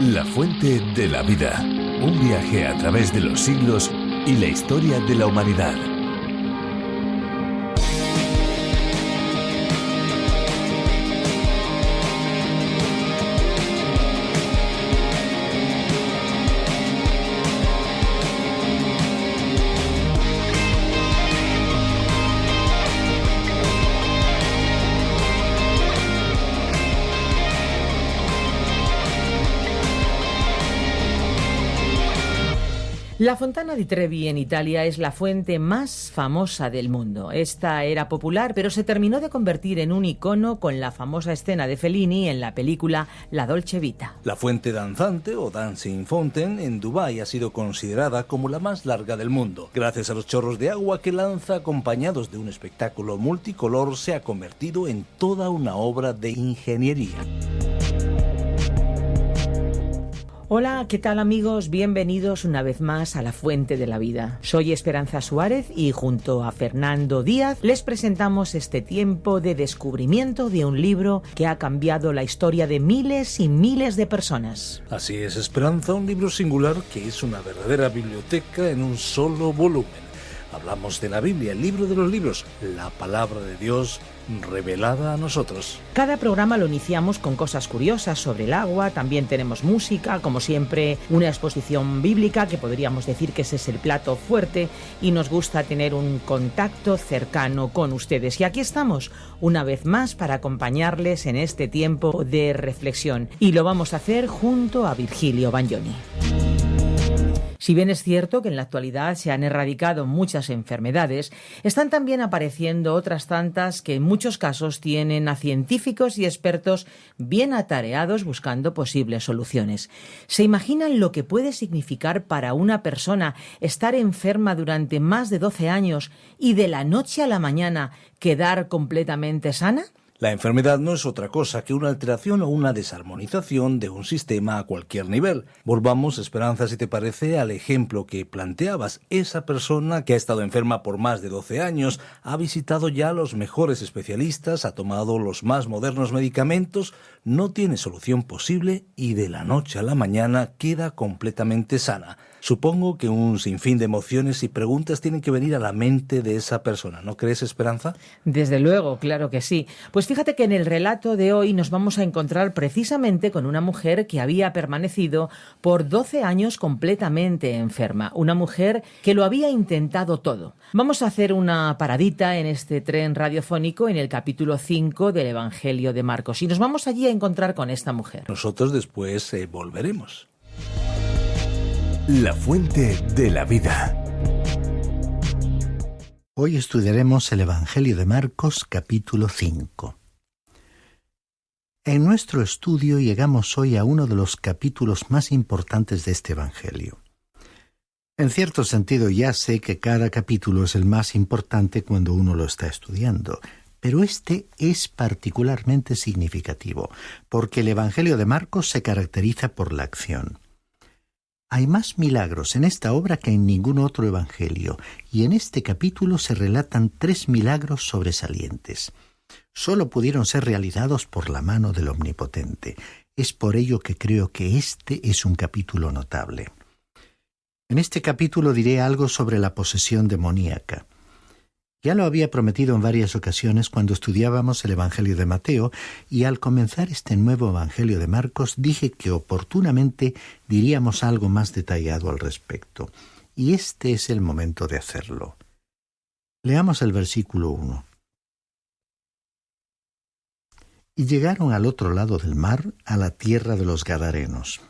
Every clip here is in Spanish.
La fuente de la vida. Un viaje a través de los siglos y la historia de la humanidad. La Fontana di Trevi en Italia es la fuente más famosa del mundo. Esta era popular, pero se terminó de convertir en un icono con la famosa escena de Fellini en la película La Dolce Vita. La fuente danzante o Dancing Fountain en Dubái ha sido considerada como la más larga del mundo. Gracias a los chorros de agua que lanza acompañados de un espectáculo multicolor, se ha convertido en toda una obra de ingeniería. Hola, ¿qué tal amigos? Bienvenidos una vez más a La Fuente de la Vida. Soy Esperanza Suárez y junto a Fernando Díaz les presentamos este tiempo de descubrimiento de un libro que ha cambiado la historia de miles y miles de personas. Así es, Esperanza, un libro singular que es una verdadera biblioteca en un solo volumen. Hablamos de la Biblia, el libro de los libros, la palabra de Dios revelada a nosotros. Cada programa lo iniciamos con cosas curiosas sobre el agua, también tenemos música, como siempre una exposición bíblica, que podríamos decir que ese es el plato fuerte, y nos gusta tener un contacto cercano con ustedes. Y aquí estamos, una vez más, para acompañarles en este tiempo de reflexión, y lo vamos a hacer junto a Virgilio Bagnoni. Si bien es cierto que en la actualidad se han erradicado muchas enfermedades, están también apareciendo otras tantas que en muchos casos tienen a científicos y expertos bien atareados buscando posibles soluciones. ¿Se imaginan lo que puede significar para una persona estar enferma durante más de 12 años y de la noche a la mañana quedar completamente sana? La enfermedad no es otra cosa que una alteración o una desarmonización de un sistema a cualquier nivel. Volvamos, Esperanza, si te parece, al ejemplo que planteabas. Esa persona que ha estado enferma por más de 12 años, ha visitado ya los mejores especialistas, ha tomado los más modernos medicamentos, no tiene solución posible y de la noche a la mañana queda completamente sana. Supongo que un sinfín de emociones y preguntas tienen que venir a la mente de esa persona, ¿no crees, Esperanza? Desde luego, claro que sí. Pues fíjate que en el relato de hoy nos vamos a encontrar precisamente con una mujer que había permanecido por 12 años completamente enferma. Una mujer que lo había intentado todo. Vamos a hacer una paradita en este tren radiofónico en el capítulo 5 del Evangelio de Marcos y nos vamos allí a encontrar con esta mujer. Nosotros después volveremos. La fuente de la vida. Hoy estudiaremos el Evangelio de Marcos, capítulo 5. En nuestro estudio llegamos hoy a uno de los capítulos más importantes de este Evangelio. En cierto sentido, ya sé que cada capítulo es el más importante cuando uno lo está estudiando, pero este es particularmente significativo, porque el Evangelio de Marcos se caracteriza por la acción. Hay más milagros en esta obra que en ningún otro evangelio, y en este capítulo se relatan 3 milagros sobresalientes. Solo pudieron ser realizados por la mano del Omnipotente. Es por ello que creo que este es un capítulo notable. En este capítulo diré algo sobre la posesión demoníaca. Ya lo había prometido en varias ocasiones cuando estudiábamos el Evangelio de Mateo, y al comenzar este nuevo Evangelio de Marcos dije que oportunamente diríamos algo más detallado al respecto, y este es el momento de hacerlo. Leamos el versículo 1. Y llegaron al otro lado del mar, a la tierra de los Gadarenos.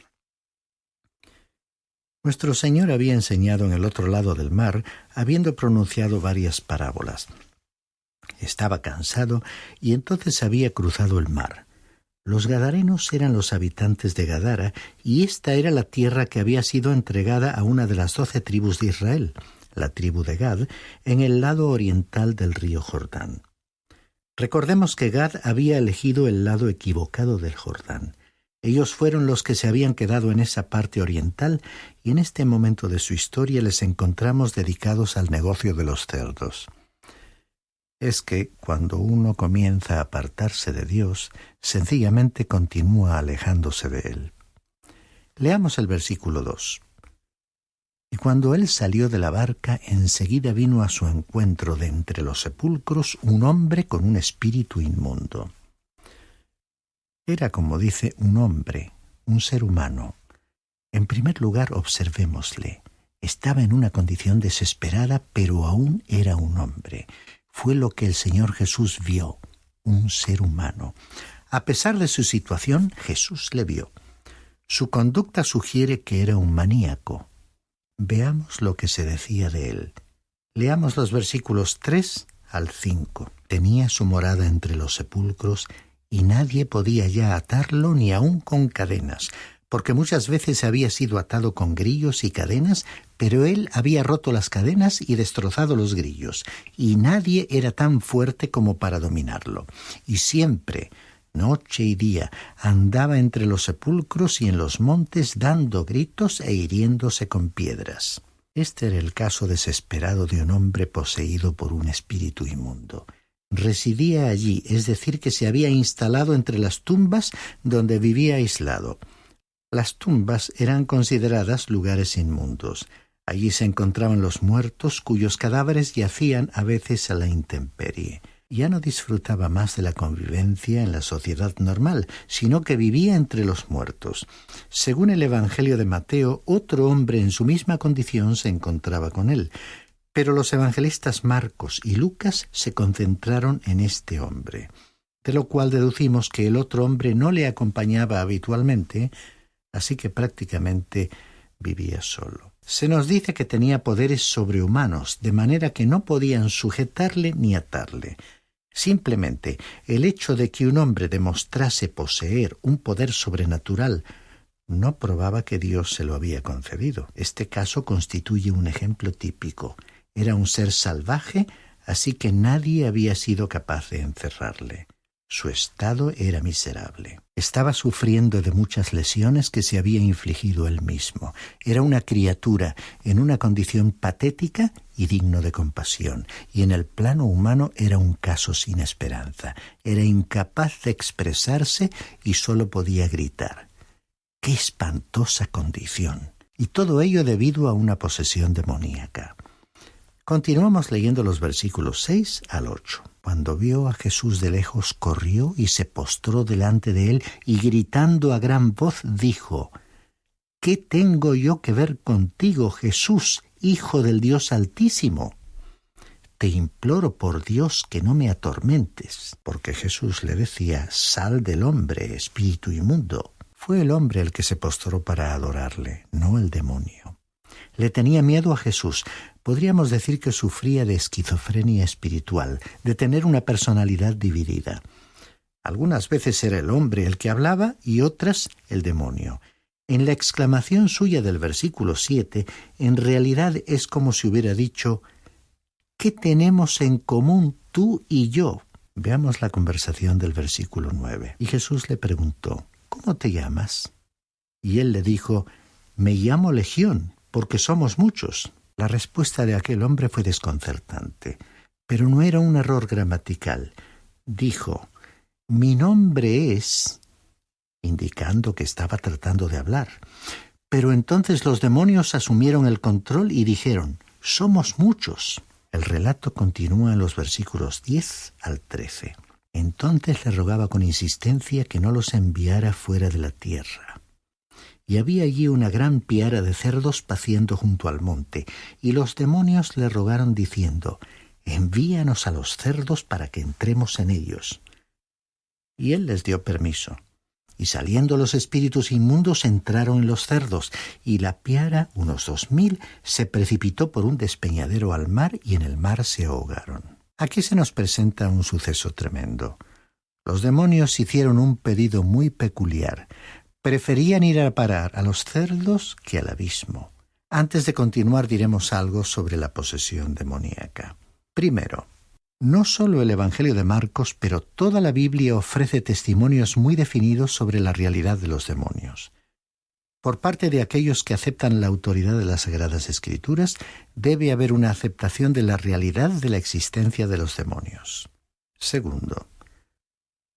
Nuestro Señor había enseñado en el otro lado del mar, habiendo pronunciado varias parábolas. Estaba cansado y entonces había cruzado el mar. Los Gadarenos eran los habitantes de Gadara, y esta era la tierra que había sido entregada a una de las 12 tribus de Israel, la tribu de Gad, en el lado oriental del río Jordán. Recordemos que Gad había elegido el lado equivocado del Jordán. Ellos fueron los que se habían quedado en esa parte oriental, y en este momento de su historia les encontramos dedicados al negocio de los cerdos. Es que, cuando uno comienza a apartarse de Dios, sencillamente continúa alejándose de Él. Leamos el versículo 2. Y cuando él salió de la barca, enseguida vino a su encuentro de entre los sepulcros un hombre con un espíritu inmundo. Era, como dice, un hombre, un ser humano. En primer lugar, observémosle. Estaba en una condición desesperada, pero aún era un hombre. Fue lo que el Señor Jesús vio, un ser humano. A pesar de su situación, Jesús le vio. Su conducta sugiere que era un maníaco. Veamos lo que se decía de él. Leamos los versículos 3 al 5. Tenía su morada entre los sepulcros y nadie podía ya atarlo ni aun con cadenas, porque muchas veces había sido atado con grillos y cadenas, pero él había roto las cadenas y destrozado los grillos, y nadie era tan fuerte como para dominarlo. Y siempre, noche y día, andaba entre los sepulcros y en los montes dando gritos e hiriéndose con piedras. Este era el caso desesperado de un hombre poseído por un espíritu inmundo. Residía allí, es decir, que se había instalado entre las tumbas donde vivía aislado. Las tumbas eran consideradas lugares inmundos. Allí se encontraban los muertos cuyos cadáveres yacían a veces a la intemperie. Ya no disfrutaba más de la convivencia en la sociedad normal, sino que vivía entre los muertos. Según el Evangelio de Mateo, otro hombre en su misma condición se encontraba con él, pero los evangelistas Marcos y Lucas se concentraron en este hombre, de lo cual deducimos que el otro hombre no le acompañaba habitualmente, así que prácticamente vivía solo. Se nos dice que tenía poderes sobrehumanos, de manera que no podían sujetarle ni atarle. Simplemente el hecho de que un hombre demostrase poseer un poder sobrenatural no probaba que Dios se lo había concedido. Este caso constituye un ejemplo típico. Era un ser salvaje, así que nadie había sido capaz de encerrarle. Su estado era miserable. Estaba sufriendo de muchas lesiones que se había infligido él mismo. Era una criatura en una condición patética y digno de compasión, y en el plano humano era un caso sin esperanza. Era incapaz de expresarse y solo podía gritar. ¡Qué espantosa condición! Y todo ello debido a una posesión demoníaca. Continuamos leyendo los versículos 6 al 8. Cuando vio a Jesús de lejos, corrió y se postró delante de él, y gritando a gran voz dijo: ¿Qué tengo yo que ver contigo, Jesús, Hijo del Dios Altísimo? Te imploro por Dios que no me atormentes. Porque Jesús le decía: sal del hombre, espíritu inmundo. Fue el hombre el que se postró para adorarle, no el demonio. Le tenía miedo a Jesús. Podríamos decir que sufría de esquizofrenia espiritual, de tener una personalidad dividida. Algunas veces era el hombre el que hablaba y otras el demonio. En la exclamación suya del versículo 7, en realidad es como si hubiera dicho: ¿qué tenemos en común tú y yo? Veamos la conversación del versículo 9. Y Jesús le preguntó: ¿cómo te llamas? Y él le dijo: me llamo Legión, porque somos muchos. La respuesta de aquel hombre fue desconcertante, pero no era un error gramatical. Dijo: mi nombre es, indicando que estaba tratando de hablar. Pero entonces los demonios asumieron el control y dijeron: somos muchos. El relato continúa en los versículos 10 al 13. Entonces le rogaba con insistencia que no los enviara fuera de la tierra. Y había allí una gran piara de cerdos paciendo junto al monte, y los demonios le rogaron diciendo: envíanos a los cerdos para que entremos en ellos. Y él les dio permiso. Y saliendo los espíritus inmundos entraron en los cerdos, y la piara, unos 2000, se precipitó por un despeñadero al mar, y en el mar se ahogaron. Aquí se nos presenta un suceso tremendo. Los demonios hicieron un pedido muy peculiar. Preferían ir a parar a los cerdos que al abismo. Antes de continuar diremos algo sobre la posesión demoníaca. Primero, no solo el Evangelio de Marcos, pero toda la Biblia ofrece testimonios muy definidos sobre la realidad de los demonios. Por parte de aquellos que aceptan la autoridad de las Sagradas Escrituras, debe haber una aceptación de la realidad de la existencia de los demonios. Segundo,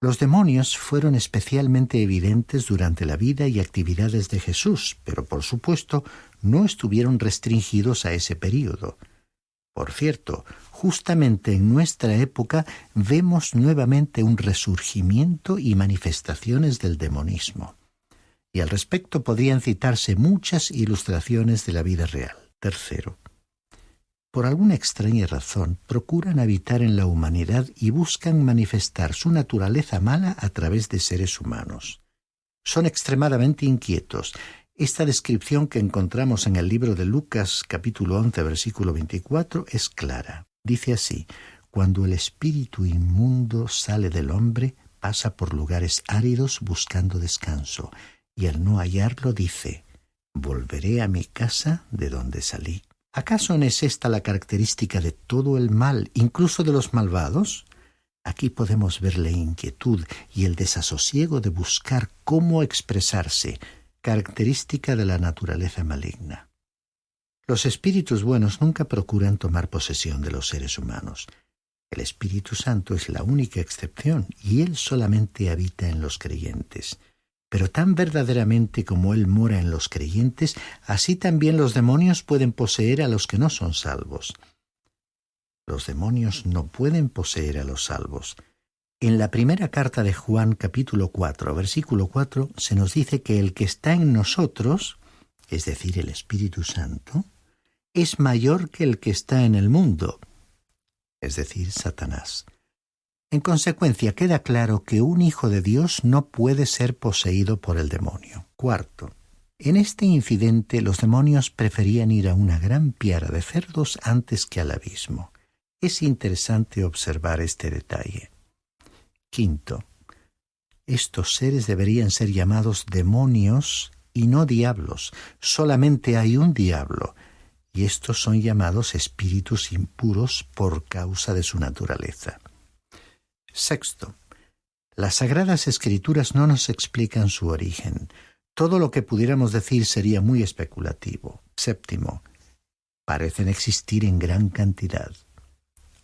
Los demonios fueron especialmente evidentes durante la vida y actividades de Jesús, pero por supuesto no estuvieron restringidos a ese período. Por cierto, justamente en nuestra época vemos nuevamente un resurgimiento y manifestaciones del demonismo. Y al respecto podrían citarse muchas ilustraciones de la vida real. Tercero, por alguna extraña razón, procuran habitar en la humanidad y buscan manifestar su naturaleza mala a través de seres humanos. Son extremadamente inquietos. Esta descripción que encontramos en el libro de Lucas, capítulo 11, versículo 24, es clara. Dice así: cuando el espíritu inmundo sale del hombre, pasa por lugares áridos buscando descanso, y al no hallarlo dice: volveré a mi casa de donde salí. ¿Acaso no es esta la característica de todo el mal, incluso de los malvados? Aquí podemos ver la inquietud y el desasosiego de buscar cómo expresarse, característica de la naturaleza maligna. Los espíritus buenos nunca procuran tomar posesión de los seres humanos. El Espíritu Santo es la única excepción y Él solamente habita en los creyentes. Pero tan verdaderamente como Él mora en los creyentes, así también los demonios pueden poseer a los que no son salvos. Los demonios no pueden poseer a los salvos. En la primera carta de Juan, capítulo 4, versículo 4, se nos dice que el que está en nosotros, es decir, el Espíritu Santo, es mayor que el que está en el mundo, es decir, Satanás. En consecuencia, queda claro que un hijo de Dios no puede ser poseído por el demonio. Cuarto, en este incidente los demonios preferían ir a una gran piara de cerdos antes que al abismo. Es interesante observar este detalle. Quinto, estos seres deberían ser llamados demonios y no diablos. Solamente hay un diablo, y estos son llamados espíritus impuros por causa de su naturaleza. Sexto, las Sagradas Escrituras no nos explican su origen. Todo lo que pudiéramos decir sería muy especulativo. Séptimo, parecen existir en gran cantidad.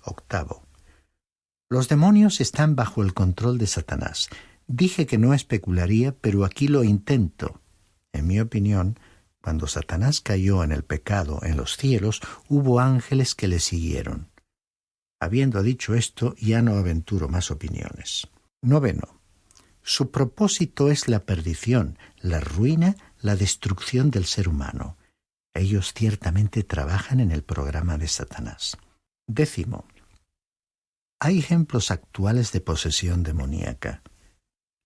Octavo, los demonios están bajo el control de Satanás. Dije que no especularía, pero aquí lo intento. En mi opinión, cuando Satanás cayó en el pecado en los cielos, hubo ángeles que le siguieron. Habiendo dicho esto, ya no aventuro más opiniones. Noveno, su propósito es la perdición, la ruina, la destrucción del ser humano. Ellos ciertamente trabajan en el programa de Satanás. Décimo, hay ejemplos actuales de posesión demoníaca.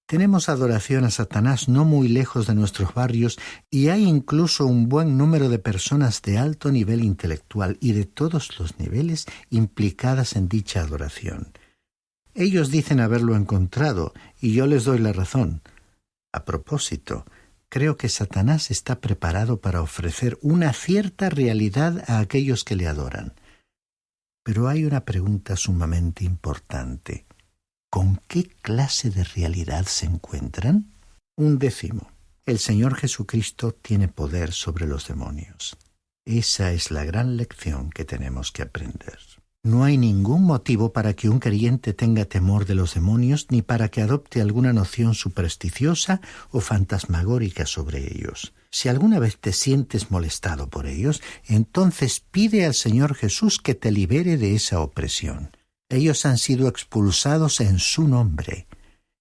Tenemos adoración a Satanás no muy lejos de nuestros barrios y hay incluso un buen número de personas de alto nivel intelectual y de todos los niveles implicadas en dicha adoración. Ellos dicen haberlo encontrado y yo les doy la razón. A propósito, creo que Satanás está preparado para ofrecer una cierta realidad a aquellos que le adoran. Pero hay una pregunta sumamente importante. ¿Con qué clase de realidad se encuentran? 11. El Señor Jesucristo tiene poder sobre los demonios. Esa es la gran lección que tenemos que aprender. No hay ningún motivo para que un creyente tenga temor de los demonios ni para que adopte alguna noción supersticiosa o fantasmagórica sobre ellos. Si alguna vez te sientes molestado por ellos, entonces pide al Señor Jesús que te libere de esa opresión. Ellos han sido expulsados en su nombre.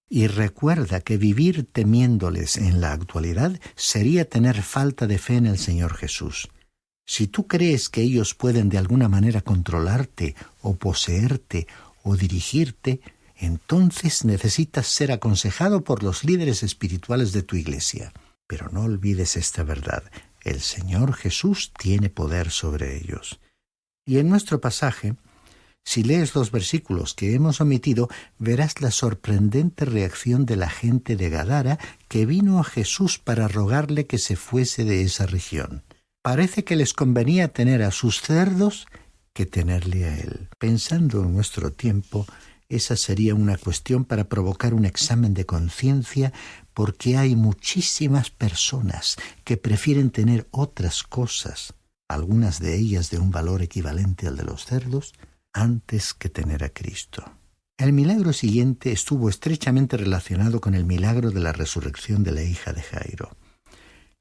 Y recuerda que vivir temiéndoles en la actualidad sería tener falta de fe en el Señor Jesús. Si tú crees que ellos pueden de alguna manera controlarte o poseerte o dirigirte, entonces necesitas ser aconsejado por los líderes espirituales de tu iglesia. Pero no olvides esta verdad. El Señor Jesús tiene poder sobre ellos. Y en nuestro pasaje, si lees los versículos que hemos omitido, verás la sorprendente reacción de la gente de Gadara que vino a Jesús para rogarle que se fuese de esa región. Parece que les convenía tener a sus cerdos que tenerle a él. Pensando en nuestro tiempo, esa sería una cuestión para provocar un examen de conciencia, porque hay muchísimas personas que prefieren tener otras cosas, algunas de ellas de un valor equivalente al de los cerdos, antes que tener a Cristo. El milagro siguiente estuvo estrechamente relacionado con el milagro de la resurrección de la hija de Jairo.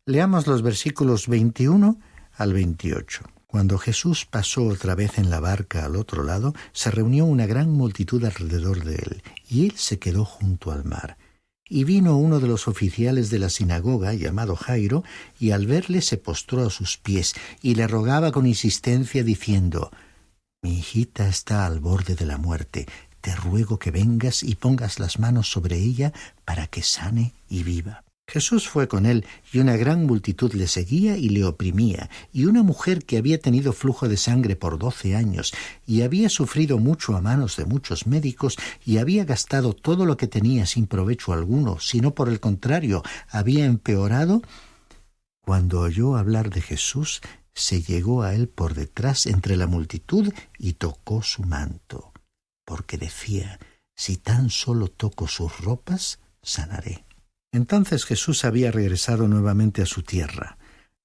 Leamos los versículos 21 al 28. Cuando Jesús pasó otra vez en la barca al otro lado, se reunió una gran multitud alrededor de él, y él se quedó junto al mar. Y vino uno de los oficiales de la sinagoga, llamado Jairo, y al verle se postró a sus pies, y le rogaba con insistencia, diciendo: «Mi hijita está al borde de la muerte. Te ruego que vengas y pongas las manos sobre ella para que sane y viva». Jesús fue con él, y una gran multitud le seguía y le oprimía, y una mujer que había tenido flujo de sangre por 12 años, y había sufrido mucho a manos de muchos médicos, y había gastado todo lo que tenía sin provecho alguno, sino por el contrario, había empeorado. Cuando oyó hablar de Jesús, se llegó a él por detrás entre la multitud y tocó su manto, porque decía: «Si tan solo toco sus ropas, sanaré». Entonces Jesús había regresado nuevamente a su tierra.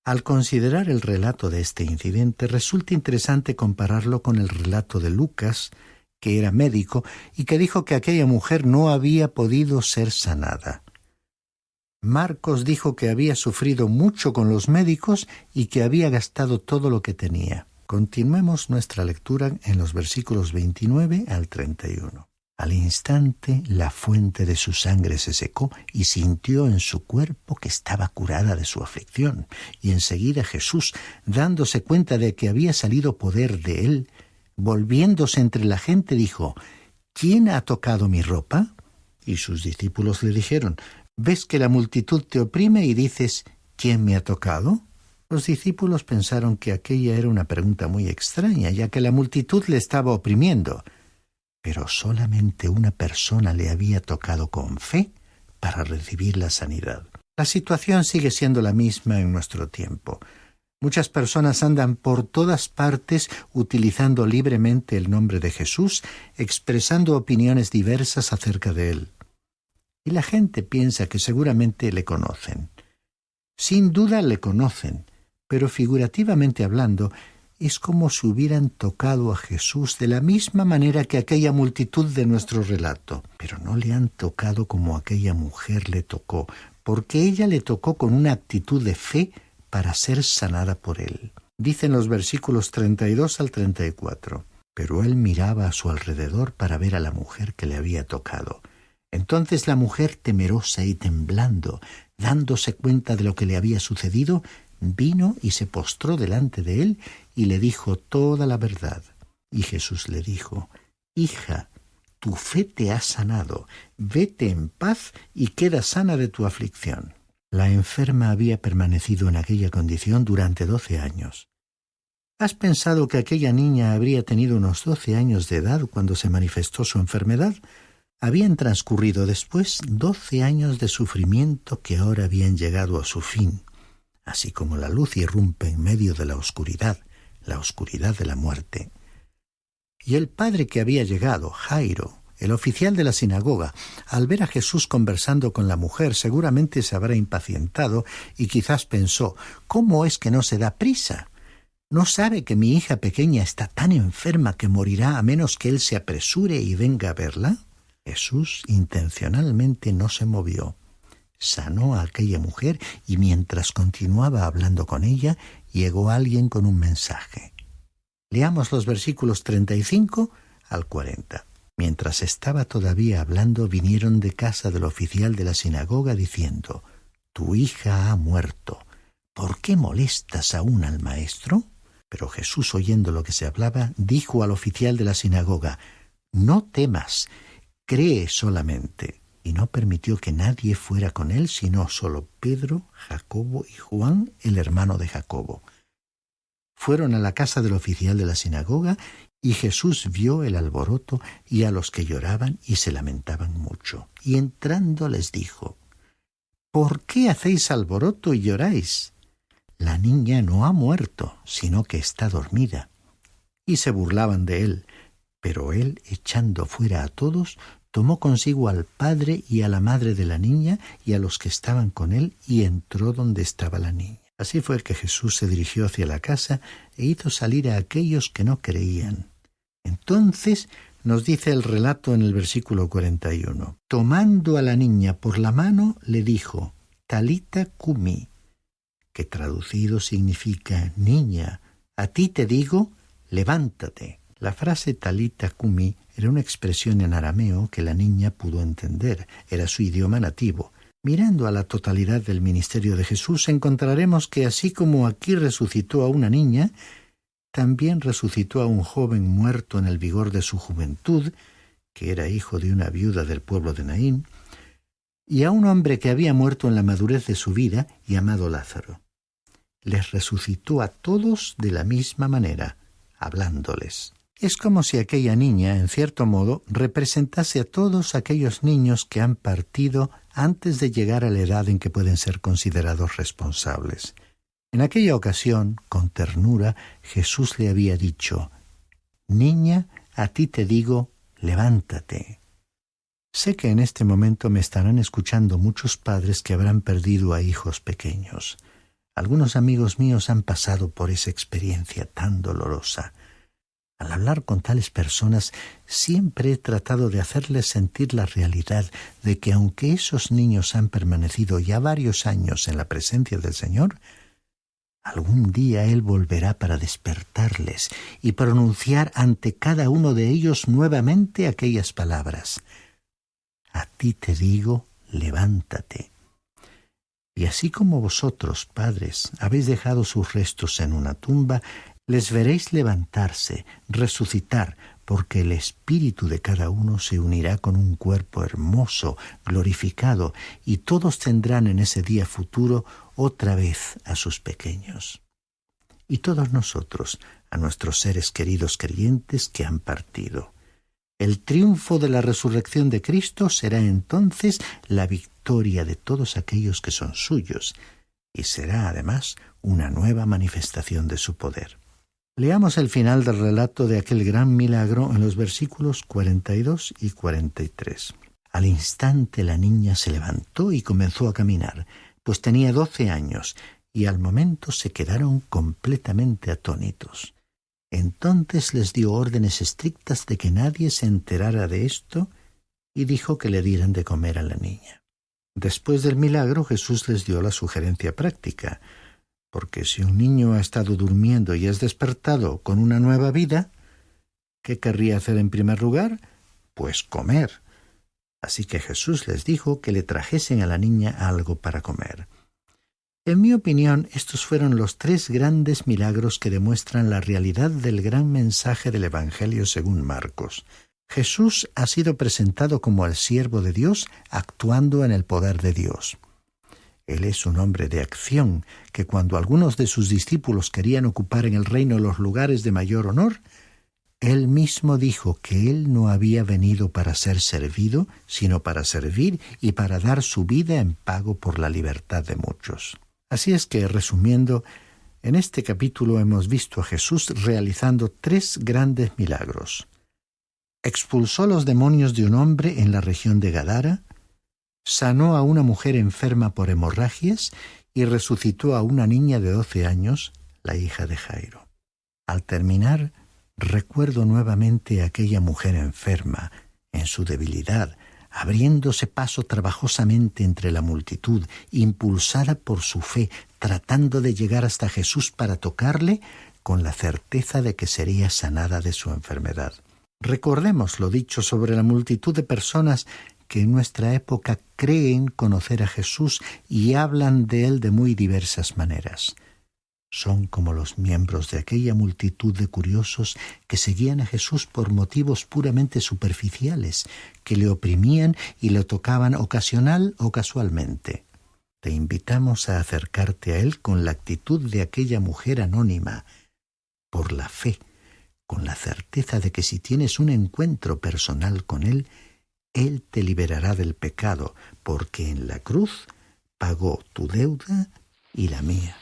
Al considerar el relato de este incidente, resulta interesante compararlo con el relato de Lucas, que era médico y que dijo que aquella mujer no había podido ser sanada. Marcos dijo que había sufrido mucho con los médicos y que había gastado todo lo que tenía. Continuemos nuestra lectura en los versículos 29 al 31. Al instante la fuente de su sangre se secó y sintió en su cuerpo que estaba curada de su aflicción. Y enseguida Jesús, dándose cuenta de que había salido poder de él, volviéndose entre la gente, dijo: «¿Quién ha tocado mi ropa?». Y sus discípulos le dijeron: «¿Ves que la multitud te oprime y dices: ¿quién me ha tocado?». Los discípulos pensaron que aquella era una pregunta muy extraña, ya que la multitud le estaba oprimiendo. Pero solamente una persona le había tocado con fe para recibir la sanidad. La situación sigue siendo la misma en nuestro tiempo. Muchas personas andan por todas partes utilizando libremente el nombre de Jesús, expresando opiniones diversas acerca de él. Y la gente piensa que seguramente le conocen. Sin duda le conocen, pero figurativamente hablando, es como si hubieran tocado a Jesús de la misma manera que aquella multitud de nuestro relato. Pero no le han tocado como aquella mujer le tocó, porque ella le tocó con una actitud de fe para ser sanada por él. Dicen los versículos 32 al 34. Pero él miraba a su alrededor para ver a la mujer que le había tocado. Entonces la mujer, temerosa y temblando, dándose cuenta de lo que le había sucedido, vino y se postró delante de él y le dijo toda la verdad. Y Jesús le dijo: «Hija, tu fe te ha sanado. Vete en paz y queda sana de tu aflicción». La enferma había permanecido en aquella condición durante 12 años. ¿Has pensado que aquella niña habría tenido unos 12 años de edad cuando se manifestó su enfermedad? Habían transcurrido después 12 años de sufrimiento que ahora habían llegado a su fin. Así como la luz irrumpe en medio de la oscuridad de la muerte. Y el padre que había llegado, Jairo, el oficial de la sinagoga, al ver a Jesús conversando con la mujer, seguramente se habrá impacientado y quizás pensó: ¿cómo es que no se da prisa? ¿No sabe que mi hija pequeña está tan enferma que morirá a menos que él se apresure y venga a verla? Jesús intencionalmente no se movió. Sanó a aquella mujer y mientras continuaba hablando con ella, llegó alguien con un mensaje. Leamos los versículos 35 al 40. Mientras estaba todavía hablando, vinieron de casa del oficial de la sinagoga diciendo: «Tu hija ha muerto. ¿Por qué molestas aún al maestro?». Pero Jesús, oyendo lo que se hablaba, dijo al oficial de la sinagoga: «No temas, cree solamente». Y no permitió que nadie fuera con él, sino solo Pedro, Jacobo y Juan, el hermano de Jacobo. Fueron a la casa del oficial de la sinagoga, y Jesús vio el alboroto y a los que lloraban y se lamentaban mucho. Y entrando les dijo: «¿Por qué hacéis alboroto y lloráis? La niña no ha muerto, sino que está dormida». Y se burlaban de él. Pero él, echando fuera a todos, tomó consigo al padre y a la madre de la niña y a los que estaban con él, y entró donde estaba la niña. Así fue que Jesús se dirigió hacia la casa e hizo salir a aquellos que no creían. Entonces Nos dice el relato en el versículo 41. Tomando a la niña por la mano, le dijo, Talita cumi, que traducido significa, niña, a ti te digo, levántate. La frase Talita cumi era una expresión en arameo que la niña pudo entender, era su idioma nativo. Mirando a la totalidad del ministerio de Jesús, encontraremos que así como aquí resucitó a una niña, también resucitó a un joven muerto en el vigor de su juventud, que era hijo de una viuda del pueblo de Naín, y a un hombre que había muerto en la madurez de su vida, llamado Lázaro. Les resucitó a todos de la misma manera, hablándoles. Es como si aquella niña, en cierto modo, representase a todos aquellos niños que han partido antes de llegar a la edad en que pueden ser considerados responsables. En aquella ocasión, con ternura, Jesús le había dicho, «Niña, a ti te digo, levántate». Sé que en este momento me estarán escuchando muchos padres que habrán perdido a hijos pequeños. Algunos amigos míos han pasado por esa experiencia tan dolorosa. Al hablar con tales personas, siempre he tratado de hacerles sentir la realidad de que aunque esos niños han permanecido ya varios años en la presencia del Señor, algún día Él volverá para despertarles y pronunciar ante cada uno de ellos nuevamente aquellas palabras. A ti te digo, levántate. Y así como vosotros, padres, habéis dejado sus restos en una tumba, les veréis levantarse, resucitar, porque el espíritu de cada uno se unirá con un cuerpo hermoso, glorificado, y todos tendrán en ese día futuro otra vez a sus pequeños. Y todos nosotros, a nuestros seres queridos creyentes que han partido. El triunfo de la resurrección de Cristo será entonces la victoria de todos aquellos que son suyos, y será además una nueva manifestación de su poder. Leamos el final del relato de aquel gran milagro en los versículos 42 y 43. Al instante la niña se levantó y comenzó a caminar, pues tenía 12 años, y al momento se quedaron completamente atónitos. Entonces les dio órdenes estrictas de que nadie se enterara de esto y dijo que le dieran de comer a la niña. Después del milagro, Jesús les dio la sugerencia práctica, porque si un niño ha estado durmiendo y es despertado con una nueva vida, ¿qué querría hacer en primer lugar? Pues comer. Así que Jesús les dijo que le trajesen a la niña algo para comer. En mi opinión, estos fueron los 3 grandes milagros que demuestran la realidad del gran mensaje del Evangelio según Marcos. Jesús ha sido presentado como el siervo de Dios actuando en el poder de Dios. Él es un hombre de acción que cuando algunos de sus discípulos querían ocupar en el reino los lugares de mayor honor, él mismo dijo que él no había venido para ser servido, sino para servir y para dar su vida en pago por la libertad de muchos. Así es que, resumiendo, en este capítulo hemos visto a Jesús realizando 3 grandes milagros. Expulsó los demonios de un hombre en la región de Gadara, sanó a una mujer enferma por hemorragias y resucitó a una niña de 12 años, la hija de Jairo. Al terminar, recuerdo nuevamente a aquella mujer enferma, en su debilidad, abriéndose paso trabajosamente entre la multitud, impulsada por su fe, tratando de llegar hasta Jesús para tocarle, con la certeza de que sería sanada de su enfermedad. Recordemos lo dicho sobre la multitud de personas que en nuestra época creen conocer a Jesús y hablan de él de muy diversas maneras. Son como los miembros de aquella multitud de curiosos que seguían a Jesús por motivos puramente superficiales, que le oprimían y le tocaban ocasional o casualmente. Te invitamos a acercarte a él con la actitud de aquella mujer anónima, por la fe, con la certeza de que si tienes un encuentro personal con él te liberará del pecado, porque en la cruz pagó tu deuda y la mía.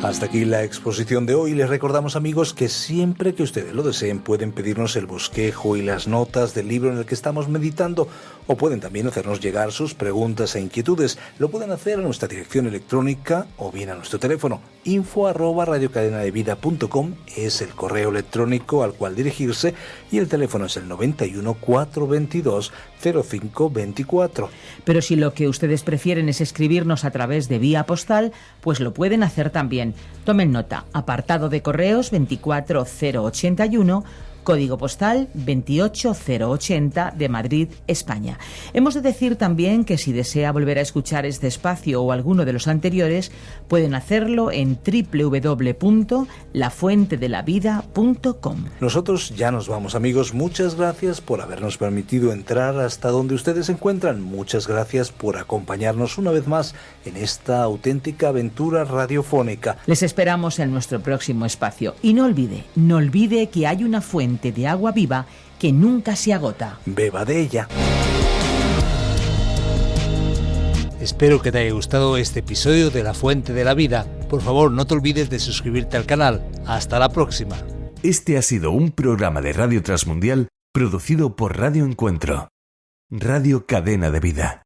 Hasta aquí la exposición de hoy. Les recordamos, amigos, que siempre que ustedes lo deseen pueden pedirnos el bosquejo y las notas del libro en el que estamos meditando, o pueden también hacernos llegar sus preguntas e inquietudes. Lo pueden hacer a nuestra dirección electrónica o bien a nuestro teléfono. info@radiocadenadevida.com es el correo electrónico al cual dirigirse, y el teléfono es el 91 422 0524. Pero si lo que ustedes prefieren es escribirnos a través de vía postal, pues lo pueden hacer también. Tomen nota: apartado de correos 24081, código postal 28080 de Madrid, España. Hemos de decir también que si desea volver a escuchar este espacio o alguno de los anteriores, pueden hacerlo en www.lafuentedelavida.com. Nosotros ya nos vamos, amigos. Muchas gracias por habernos permitido entrar hasta donde ustedes se encuentran. Muchas gracias por acompañarnos una vez más en esta auténtica aventura radiofónica. Les esperamos en nuestro próximo espacio. Y no olvide que hay una fuente de agua viva que nunca se agota. Beba de ella. Espero que te haya gustado este episodio de La Fuente de la Vida. Por favor, no te olvides de suscribirte al canal. Hasta la próxima. Este ha sido un programa de Radio Transmundial producido por Radio Encuentro, Radio Cadena de Vida.